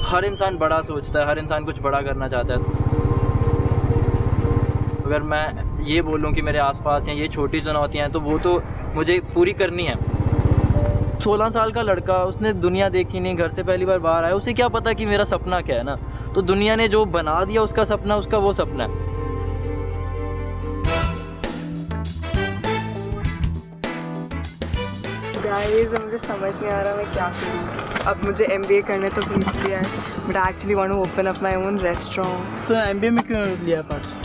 हर इंसान बड़ा सोचता है, हर इंसान कुछ बड़ा करना चाहता है। अगर मैं ये बोलूँ कि मेरे आसपास हैं ये छोटी चुनौतियाँ हैं, तो वो तो मुझे पूरी करनी है। 16 साल का लड़का, उसने दुनिया देखी नहीं, घर से पहली बार बाहर आया, उसे क्या पता कि मेरा सपना क्या है ना। तो दुनिया ने जो बना दिया उसका सपना, उसका वो सपना है। गाइस, मुझे समझ नहीं आ रहा मैं क्या करूँ। अब मुझे MBA करने तो फिक्स दिया है, but I actually want to open up my own restaurant. तो MBA में क्यों लिया कोर्स?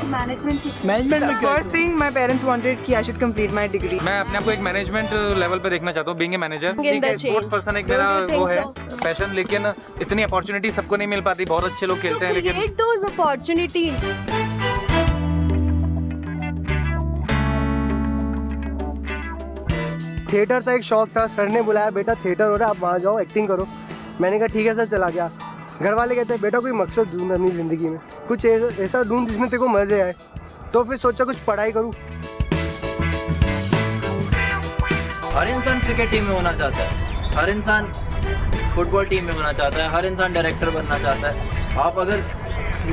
मैनेजमेंट में। First thing my parents wanted कि I should complete my degree. मैं अपने आप को एक मैनेजमेंट लेवल पे देखना चाहता हूँ, बीइंग ए मैनेजर। ठीक है, स्पोर्ट्स पर्सन एक मेरा वो है पैशन, लेकिन इतनी अपॉर्चुनिटी सबको नहीं मिल पाती। बहुत अच्छे लोग खेलते हैं लेकिन create those opportunities। थिएटर का एक शौक था, सर ने बुलाया बेटा थिएटर हो रहा है, आप वहाँ जाओ एक्टिंग करो। मैंने कहा ठीक है सर, चला गया। घर वाले कहते हैं बेटा कोई मकसद ढूंढ अपनी ज़िंदगी में, कुछ ऐसा ढूंढ जिसमें तेरे को मज़े आए। तो फिर सोचा कुछ पढ़ाई करूँ। हर इंसान क्रिकेट टीम में होना चाहता है, हर इंसान फुटबॉल टीम में होना चाहता है, हर इंसान डायरेक्टर बनना चाहता है। आप अगर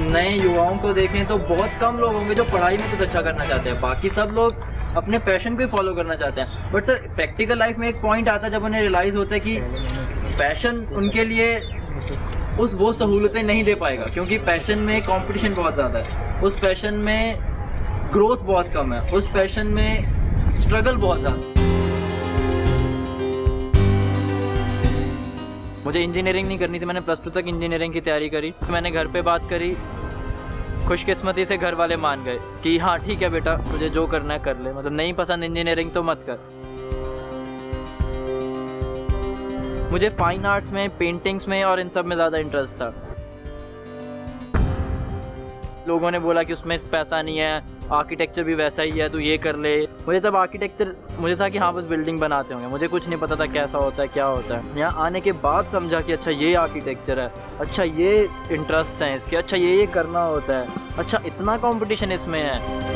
नए युवाओं को देखें तो बहुत कम लोग होंगे जो पढ़ाई में कुछ अच्छा करना चाहते हैं, बाकी सब लोग अपने पैशन को ही फॉलो करना चाहते हैं। बट सर, प्रैक्टिकल लाइफ में एक पॉइंट आता है जब उन्हें रियलाइज़ होता है कि पैशन उनके लिए वो सहूलतें नहीं दे पाएगा, क्योंकि पैशन में कंपटीशन बहुत ज़्यादा है, उस पैशन में ग्रोथ बहुत कम है, उस पैशन में स्ट्रगल बहुत ज़्यादा। मुझे इंजीनियरिंग नहीं करनी थी, मैंने +2 तक इंजीनियरिंग की तैयारी करी। मैंने घर पे बात करी, खुशकिस्मती से घर वाले मान गए कि हाँ ठीक है बेटा, तुझे जो करना है कर ले, मतलब नहीं पसंद इंजीनियरिंग तो मत कर। मुझे फाइन आर्ट्स में, पेंटिंग्स में और इन सब में ज़्यादा इंटरेस्ट था। लोगों ने बोला कि उसमें पैसा नहीं है, आर्किटेक्चर भी वैसा ही है, तू ये कर ले। मुझे तब आर्किटेक्चर मुझे था कि हाँ बस बिल्डिंग बनाते होंगे, मुझे कुछ नहीं पता था कैसा होता है क्या होता है। यहाँ आने के बाद समझा कि अच्छा ये आर्किटेक्चर है, अच्छा ये इंटरेस्ट हैं इसके, अच्छा ये करना होता है, अच्छा इतना कंपटीशन इसमें है।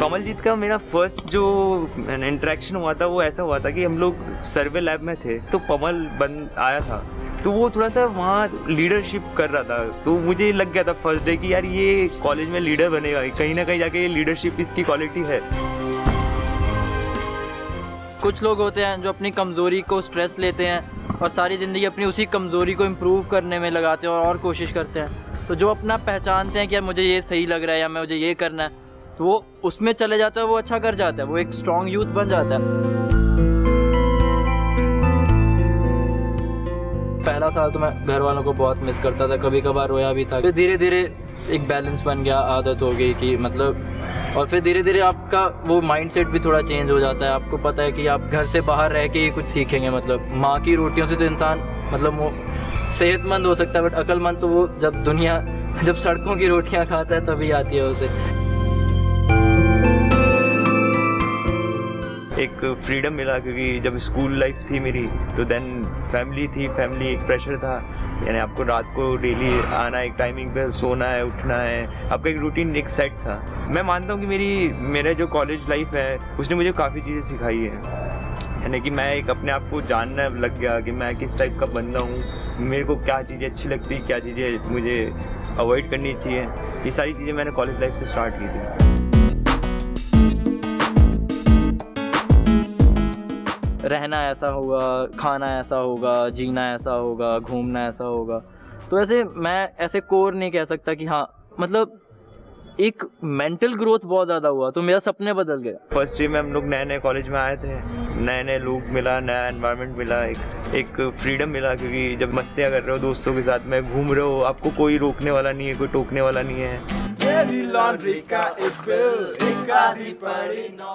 कमलजीत का मेरा फर्स्ट जो इंटरेक्शन हुआ था वो ऐसा हुआ था कि हम लोग सर्वे लैब में थे, तो पमल आया था, तो वो थोड़ा सा वहाँ लीडरशिप कर रहा था। तो मुझे लग गया था फर्स्ट डे कि यार ये कॉलेज में लीडर बनेगा, कहीं ना कहीं जाके ये लीडरशिप इसकी क्वालिटी है। कुछ लोग होते हैं जो अपनी कमज़ोरी को स्ट्रेस लेते हैं और सारी ज़िंदगी अपनी उसी कमज़ोरी को इम्प्रूव करने में लगाते हैं और कोशिश करते हैं। तो जो अपना पहचानते हैं कि यार मुझे ये सही लग रहा है या मुझे ये करना है, तो वो उसमें चले जाता है, वो अच्छा कर जाता है, वो एक स्ट्रॉन्ग यूथ बन जाता है। पहला साल तो मैं घर वालों को बहुत मिस करता था, कभी कभार रोया भी था। फिर धीरे धीरे एक बैलेंस बन गया, आदत हो गई कि मतलब, और फिर धीरे धीरे आपका वो माइंडसेट भी थोड़ा चेंज हो जाता है। आपको पता है कि आप घर से बाहर रह के ही कुछ सीखेंगे, मतलब माँ की रोटियों से तो इंसान मतलब वो सेहतमंद हो सकता है, बट अक्लमंद तो वो जब सड़कों की रोटियाँ खाता है तभी आती है उसे। एक फ्रीडम मिला, क्योंकि जब स्कूल लाइफ थी मेरी तो देन फैमिली थी, फैमिली एक प्रेशर था, यानी आपको रात को डेली आना, एक टाइमिंग पे सोना है, उठना है, आपका एक रूटीन एक सेट था। मैं मानता हूँ कि मेरा जो कॉलेज लाइफ है उसने मुझे काफ़ी चीज़ें सिखाई है, यानी कि मैं एक अपने आप को जानना लग गया कि मैं किस टाइप का बंदा हूँ, मेरे को क्या चीज़ें अच्छी लगती, क्या चीज़ें मुझे अवॉइड करनी चाहिए। ये सारी चीज़ें मैंने कॉलेज लाइफ से स्टार्ट की थी। रहना ऐसा होगा, खाना ऐसा होगा, जीना ऐसा होगा, घूमना ऐसा होगा। तो ऐसे मैं ऐसे कोर नहीं कह सकता कि हाँ, मतलब एक मेंटल ग्रोथ बहुत ज़्यादा हुआ, तो मेरा सपने बदल गया। फर्स्ट डे में हम लोग नए नए कॉलेज में आए थे, नए नए लोग मिला, नया एनवायरनमेंट मिला, एक फ्रीडम मिला, क्योंकि जब मस्तियाँ कर रहे हो दोस्तों के साथ में घूम रहे हो, आपको कोई रोकने वाला नहीं है, कोई टोकने वाला नहीं है।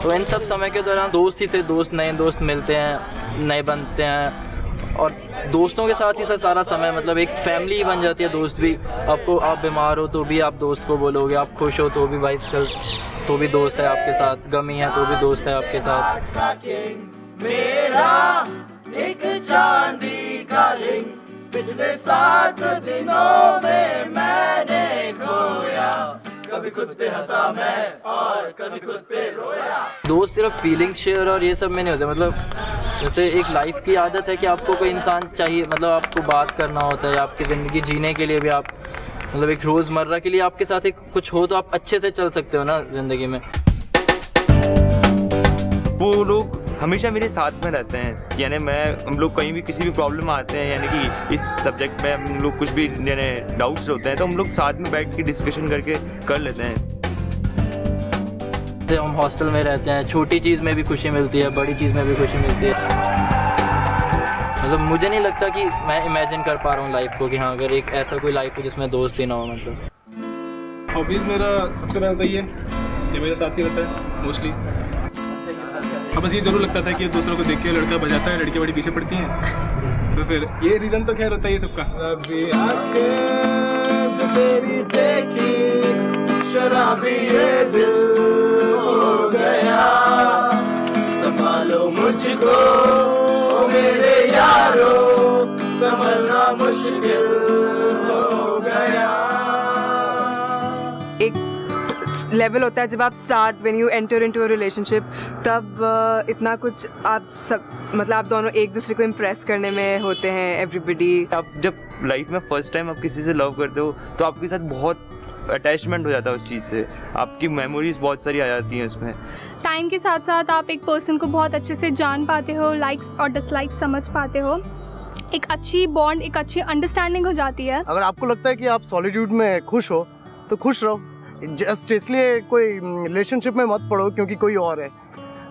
तो इन सब समय के दौरान दोस्त ही थे, नए दोस्त मिलते हैं, नए बनते हैं, और दोस्तों के साथ ही सारा समय मतलब एक फैमिली ही बन जाती है। दोस्त भी आपको, आप बीमार हो तो भी आप दोस्त को बोलोगे, आप खुश हो तो भी भाई चल, तो भी दोस्त है आपके साथ, गमी है तो भी दोस्त है आपके साथ। मेरा एक चांदी का रिंग पिछले 7 दिनों में मैंने खोया, कभी खुद पे हंसा मैं और कभी खुद पे रोया। दोस्त सिर्फ फीलिंग्स शेयर और ये सब में नहीं होते, मतलब जैसे एक लाइफ की आदत है कि आपको कोई इंसान चाहिए, मतलब आपको बात करना होता है, आपकी ज़िंदगी जीने के लिए भी आप मतलब एक रोज़मर्रा के लिए आपके साथ एक कुछ हो तो आप अच्छे से चल सकते हो ना ज़िंदगी में। वो लोग हमेशा मेरे साथ में रहते हैं, यानी हम लोग कहीं भी किसी भी प्रॉब्लम आते हैं, यानी कि इस सब्जेक्ट में हम लोग कुछ भी यानी डाउट्स होते हैं तो हम लोग साथ में बैठ के डिस्कशन करके कर लेते हैं। जैसे हम हॉस्टल में रहते हैं, छोटी चीज़ में भी खुशी मिलती है, बड़ी चीज़ में भी खुशी मिलती है। मतलब मुझे नहीं लगता कि मैं इमेजिन कर पा रहा हूँ लाइफ को कि हाँ अगर एक ऐसा कोई लाइफ हो जिसमें दोस्त ही ना हो। मतलब हॉबीज़ मेरा सबसे पहले तो ये मेरे साथ ही रहता है मोस्टली। अब बस ये जरूर लगता था कि दूसरों को देख के लड़का बजाता है, लड़की बड़ी पीछे पड़ती हैं, तो फिर ये रीज़न तो खैर होता है ये सबका। अभी आके जो तेरी देखी शराबी ये दिल हो गया, संभालो मुझको ओ मेरे यारो, संभलना मुश्किल हो गया। एक लेवल होता है जब आप start when you enter into a relationship, तब इतना कुछ आप सब मतलब आप दोनों एक दूसरे को इम्प्रेस करने में होते हैं एवरीबडी। आप जब लाइफ में फर्स्ट टाइम आप किसी से लव करते हो तो आपके साथ बहुत अटैचमेंट हो जाता है उस चीज़ से, आपकी मेमोरीज बहुत सारी आ जाती हैं उसमें। टाइम के साथ साथ आप एक पर्सन को बहुत अच्छे से जान पाते हो, लाइक्स और डिसलाइक्स समझ पाते हो, एक अच्छी बॉन्ड, एक अच्छी अंडरस्टैंडिंग हो जाती है। अगर आपको लगता है कि आप सॉलिट्यूड में खुश हो तो खुश रहो, जस्ट इसलिए कोई रिलेशनशिप में मत पड़ो क्योंकि कोई और है।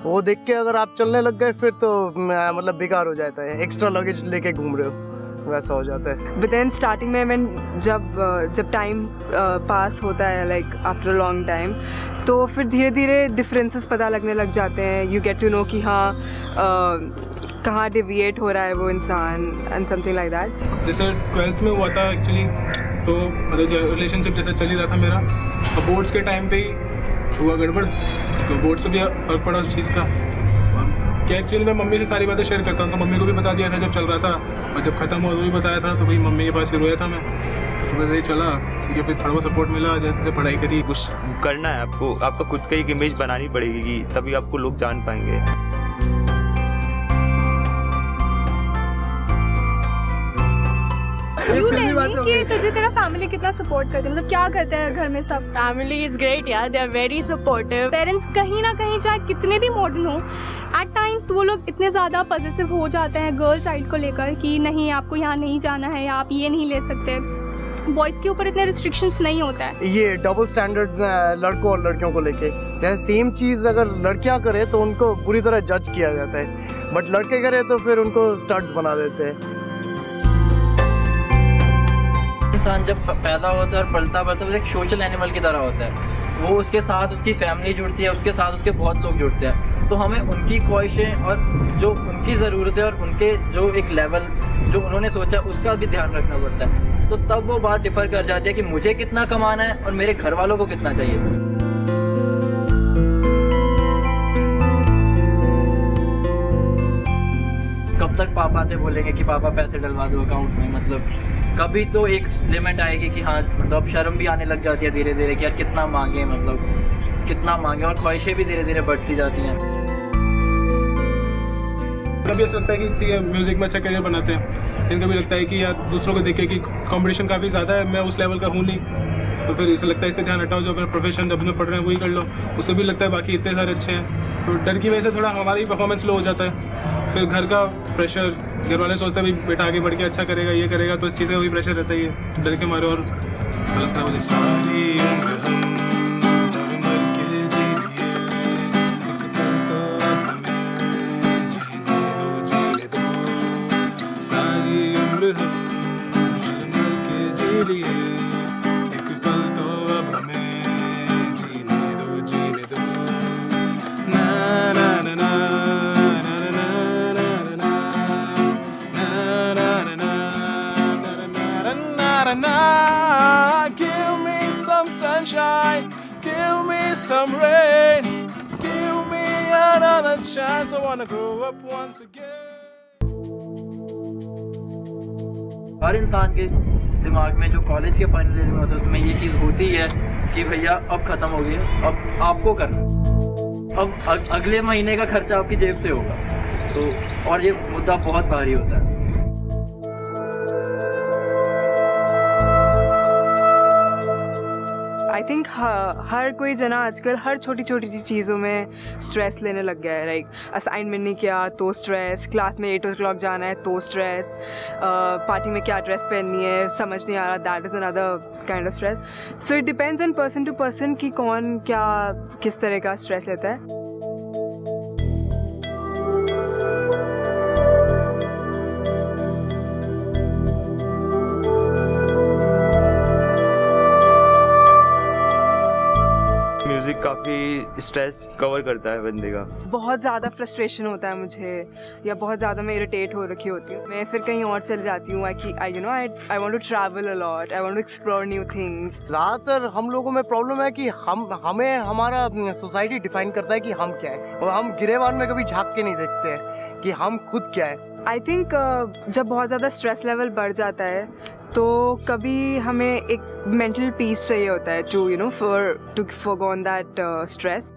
वो देख के अगर आप चलने लग गए फिर तो मतलब बेकार हो जाता है, एक्स्ट्रा लगेज लेके घूम रहे हो वैसा हो जाता है। बट देन स्टार्टिंग में मैं जब टाइम पास होता है like after a long time, तो फिर धीरे धीरे डिफरेंसेस पता लगने लग जाते हैं। यू गेट टू नो कि हाँ कहाँ डिविएट हो रहा है वो इंसान एंड समथिंग लाइक दैट। जैसे 12th में हुआ था एक्चुअली, तो मतलब रिलेशनशिप जैसा चल ही रहा था मेरा, और बोर्ड्स के टाइम पे ही हुआ गड़बड़, तो बोर्ड्स पे भी फ़र्क पड़ा उस चीज़ का। क्या एक्चुअली मैं मम्मी से सारी बातें शेयर करता हूँ, तो मम्मी को भी बता दिया था जब चल रहा था, और जब ख़त्म हुआ तो भी बताया था, तो भाई मम्मी के पास ही रोया था मैं, तो वैसे ही चला, ठीक है। फिर थोड़ा बहुत सपोर्ट मिला, जैसे पढ़ाई करी। कुछ करना है आपको, आपका खुद का एक इमेज बनानी पड़ेगी, तभी आपको लोग जान पाएंगे। You tell me कि तुझे तेरा फैमिली कितना सपोर्ट करती है, मतलब क्या करते हैं घर में सब? Family is great, yeah. They are very supportive. Parents कहीं ना कहीं चाहे कितने भी मॉडर्न हो, एट टाइम्स वो लोग इतने ज़्यादा पॉजिटिव हो जाते हैं गर्ल चाइल्ड को लेकर कि नहीं आपको यहाँ नहीं जाना है, या आप ये नहीं ले सकते। बॉयज़ के ऊपर इतने रिस्ट्रिक्शंस नहीं होता है। ये डबल स्टैंडर्ड्स हैं लड़कों और लड़कियों को लेके। जैसे सेम चीज़ अगर लड़कियां करें तो उनको बुरी तरह जज किया जाता है, बट लड़के करें तो फिर उनको स्टड्स बना देते हैं। इंसान जब पैदा होता है और पलता बढ़ता है वो एक सोशल एनिमल की तरह होता है। वो उसके साथ उसकी फैमिली जुड़ती है, उसके साथ उसके बहुत लोग जुड़ते हैं, तो हमें उनकी ख्वाहिशें और जो उनकी ज़रूरतें और उनके जो एक लेवल जो उन्होंने सोचा उसका भी ध्यान रखना पड़ता है। तो तब वो बात डिफर कर जाती है कि मुझे कितना कमाना है और मेरे घर वालों को कितना चाहिए। कब तक पापा से बोलेंगे कि पापा पैसे डलवा दो अकाउंट में, मतलब कभी तो एक लिमिट आएगी कि हाँ मतलब शर्म भी आने लग जाती है धीरे धीरे कि यार कितना मांगे, मतलब कितना मांगे, और ख्वाहिशें भी धीरे धीरे बढ़ती जाती हैं। कभी ऐसा लगता है कि ठीक है म्यूज़िक में अच्छा करियर बनाते हैं, लेकिन कभी लगता है कि यार दूसरों को देखे कि कंपटीशन काफ़ी ज़्यादा है, मैं उस लेवल का हूँ नहीं, तो फिर इसे लगता है इससे ध्यान हटाओ, जो अपना प्रोफेशन जब में पढ़ रहे हैं वही कर लो। उससे भी लगता है बाकी इतने सारे अच्छे हैं, तो डर की वजह से थोड़ा हमारा ही परफॉर्मेंस लो हो जाता है। फिर घर का प्रेशर, घर वाले सोचते हैं भाई बेटा आगे बढ़ के अच्छा करेगा, ये करेगा, तो इस चीज़ का वही प्रेशर रहता ही है, डर के मारे। और लगता है मुझे सारी give me some sunshine, give me some rain, give me another chance. I wanna grow up once again. हर इंसान के दिमाग में जो कॉलेज के फाइनल ईयर में होता है उसमें ये चीज़ होती है कि भैया अब ख़त्म हो गया, अब आपको करना, अब अगले महीने का खर्चा आपकी जेब से होगा। तो और ये मुद्दा बहुत भारी होता है। आई थिंक हर कोई जना आजकल हर छोटी छोटी चीज़ों में स्ट्रेस लेने लग गया है। लाइक असाइनमेंट नहीं किया तो स्ट्रेस, क्लास में 8 o'clock जाना है तो स्ट्रेस, पार्टी में क्या ड्रेस पहननी है समझ नहीं आ रहा, that is another kind of stress. So it depends on person to person कि कौन क्या किस तरह का स्ट्रेस लेता है। म्यूजिक काफ़ी स्ट्रेस कवर करता है बंदे का। बहुत ज़्यादा फ्रस्ट्रेशन होता है मुझे, या बहुत ज़्यादा मैं इरिटेट हो रखी होती हूँ, मैं फिर कहीं और चल जाती हूँ। I want to travel a lot, I want to explore new things. ज़्यादातर हम लोगों में प्रॉब्लम है कि हमें हमारा सोसाइटी डिफाइन करता है कि हम क्या है, और हम गिरेबान में कभी झांक के नहीं देखते हैं कि हम खुद क्या है। आई थिंक जब बहुत ज़्यादा स्ट्रेस लेवल बढ़ जाता है तो कभी हमें एक मेंटल पीस चाहिए होता है to forgone that stress.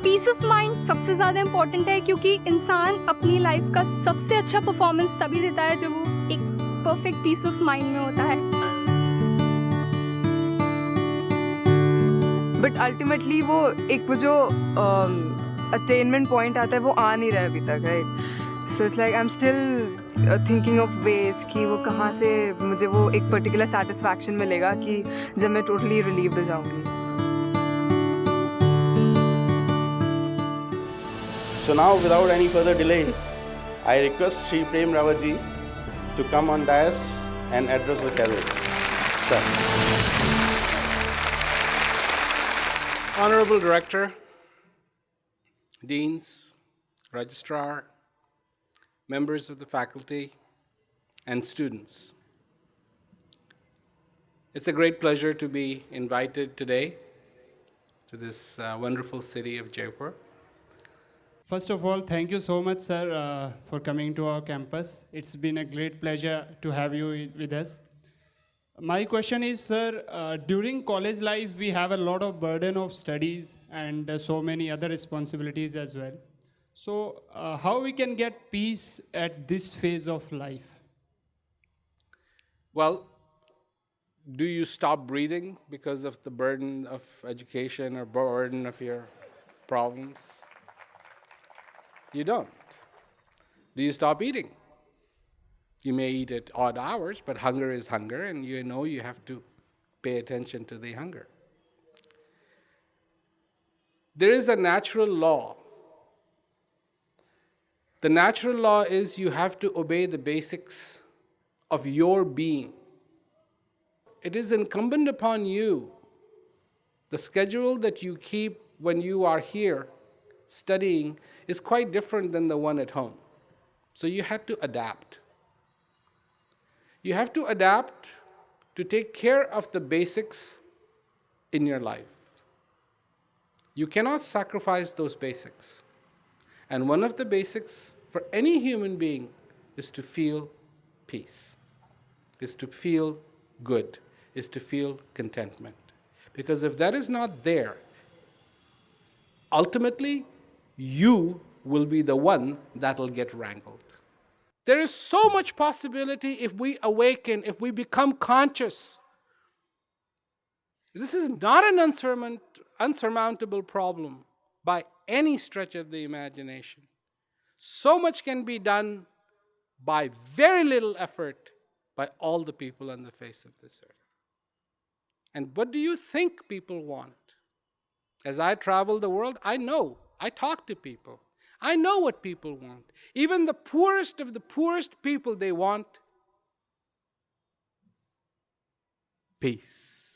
Peace of mind सबसे ज़्यादा इम्पोर्टेंट है, क्योंकि इंसान अपनी लाइफ का सबसे अच्छा परफॉर्मेंस तभी देता है जब वो एक परफेक्ट पीस ऑफ माइंड में होता है। बट अल्टीमेटली वो एक जो अटेनमेंट पॉइंट आता है वो आ नहीं रहा है अभी तक, right? So it's like I am still thinking of ways कि वो कहाँ से मुझे वो एक पर्टिकुलर सेटिस्फैक्शन मिलेगा कि जब मैं टोटली रिलीव्ड हो जाऊंगी। So now, without any further delay, I request Shri Prem Rawat ji to come on dais and address the gathering. Sir. Honorable Director, Deans, Registrar, members of the faculty, and students. It's a great pleasure to be invited today to this wonderful city of Jaipur. First of all, thank you so much, sir, for coming to our campus. It's been a great pleasure to have you with us. My question is, sir, during college life, we have a lot of burden of studies and so many other responsibilities as well. So how we can get peace at this phase of life? Well, do you stop breathing because of the burden of education or burden of your problems? You don't. Do you stop eating? You may eat at odd hours, but hunger is hunger, and you know you have to pay attention to the hunger. There is a natural law. The natural law is you have to obey the basics of your being. It is incumbent upon you. The schedule that you keep when you are here studying is quite different than the one at home. So you have to adapt. You have to adapt to take care of the basics in your life. You cannot sacrifice those basics. And one of the basics for any human being is to feel peace, is to feel good, is to feel contentment. Because if that is not there, ultimately, you will be the one that will get wrangled. There is so much possibility if we awaken, if we become conscious. This is not an unsurmountable problem by any stretch of the imagination. So much can be done by very little effort by all the people on the face of this earth. And what do you think people want? As I travel the world, I talk to people. I know what people want. Even the poorest of the poorest people, they want peace.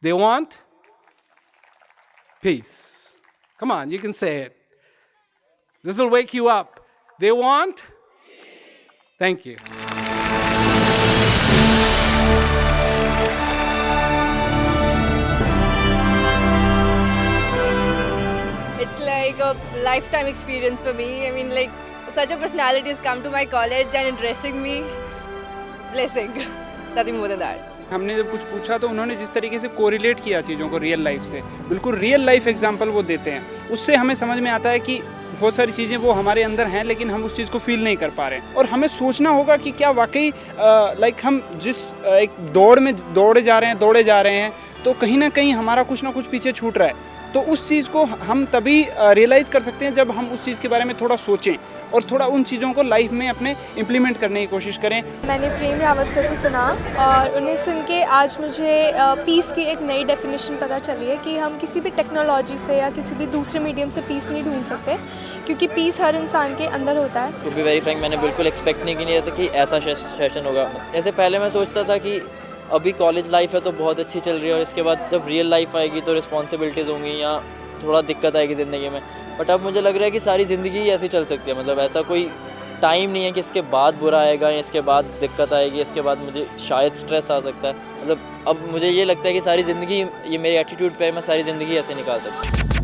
They want peace. Come on, you can say it. This will wake you up. They want peace. Thank you. It's like a lifetime experience for me. I mean, like, such a personality has come to my college and addressing me, blessing, nothing more than that. हमने जब कुछ पूछा तो उन्होंने जिस तरीके से correlate किया चीज़ों को रियल लाइफ से, बिल्कुल रियल लाइफ एग्जांपल वो देते हैं, उससे हमें समझ में आता है कि बहुत सारी चीज़ें वो हमारे अंदर हैं लेकिन हम उस चीज़ को फील नहीं कर पा रहे हैं। और हमें सोचना होगा कि क्या वाकई लाइक हम जिस एक दौड़ में दौड़े जा रहे हैं तो कहीं ना कहीं हमारा कुछ ना कुछ पीछे छूट रहा है। तो उस चीज़ को हम तभी रियलाइज़ कर सकते हैं जब हम उस चीज़ के बारे में थोड़ा सोचें और थोड़ा उन चीज़ों को लाइफ में अपने इम्प्लीमेंट करने की कोशिश करें। मैंने प्रेम रावत सर को सुना और उन्हें सुन के आज मुझे पीस की एक नई डेफिनेशन पता चली है कि हम किसी भी टेक्नोलॉजी से या किसी भी दूसरे मीडियम से पीस नहीं ढूंढ सकते, क्योंकि पीस हर इंसान के अंदर होता है। टू बी वेरी फ्रैंक, मैंने बिल्कुल एक्सपेक्ट नहीं किया था कि ऐसा सेशन होगा। ऐसे पहले मैं सोचता था कि अभी कॉलेज लाइफ है तो बहुत अच्छी चल रही है और इसके बाद जब रियल लाइफ आएगी तो रिस्पॉन्सिबिलिटीज़ होंगी या थोड़ा दिक्कत आएगी ज़िंदगी में। बट अब मुझे लग रहा है कि सारी ज़िंदगी ही ऐसी चल सकती है, मतलब ऐसा कोई टाइम नहीं है कि इसके बाद बुरा आएगा या इसके बाद दिक्कत आएगी, इसके बाद मुझे शायद स्ट्रेस आ सकता है। मतलब अब मुझे ये लगता है कि सारी ज़िंदगी, ये मेरी एटीट्यूड पे है, मैं सारी ज़िंदगी ऐसे निकाल सकता हूँ।